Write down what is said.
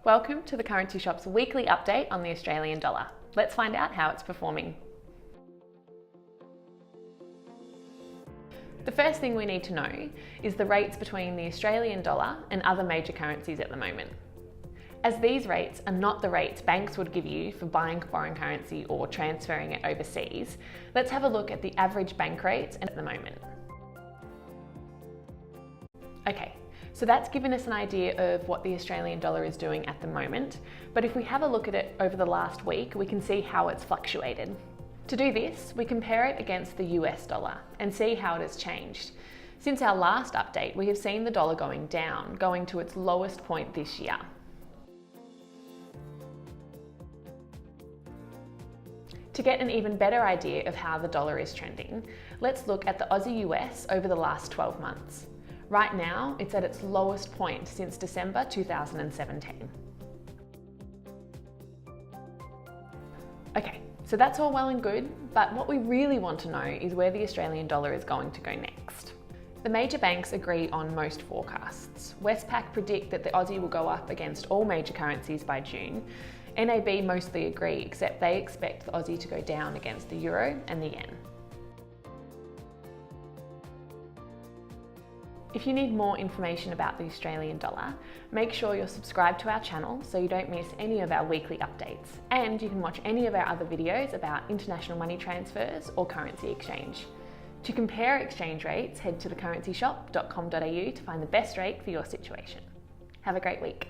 Welcome to the Currency Shop's weekly update on the Australian dollar. Let's find out how it's performing. The first thing we need to know is the rates between the Australian dollar and other major currencies at the moment. As these rates are not the rates banks would give you for buying foreign currency or transferring it overseas, let's have a look at the average bank rates at the moment. Okay, so that's given us an idea of what the Australian dollar is doing at the moment, but if we have a look at it over the last week, we can see how it's fluctuated. To do this, we compare it against the US dollar and see how it has changed. Since our last update, we have seen the dollar going down, going to its lowest point this year. To get an even better idea of how the dollar is trending, let's look at the Aussie US over the last 12 months. Right now, it's at its lowest point since December 2017. Okay, so that's all well and good, but what we really want to know is where the Australian dollar is going to go next. The major banks agree on most forecasts. Westpac predict that the Aussie will go up against all major currencies by June. NAB mostly agree, except they expect the Aussie to go down against the euro and the yen. If you need more information about the Australian dollar, make sure you're subscribed to our channel so you don't miss any of our weekly updates. And you can watch any of our other videos about international money transfers or currency exchange. To compare exchange rates, head to thecurrencyshop.com.au to find the best rate for your situation. Have a great week.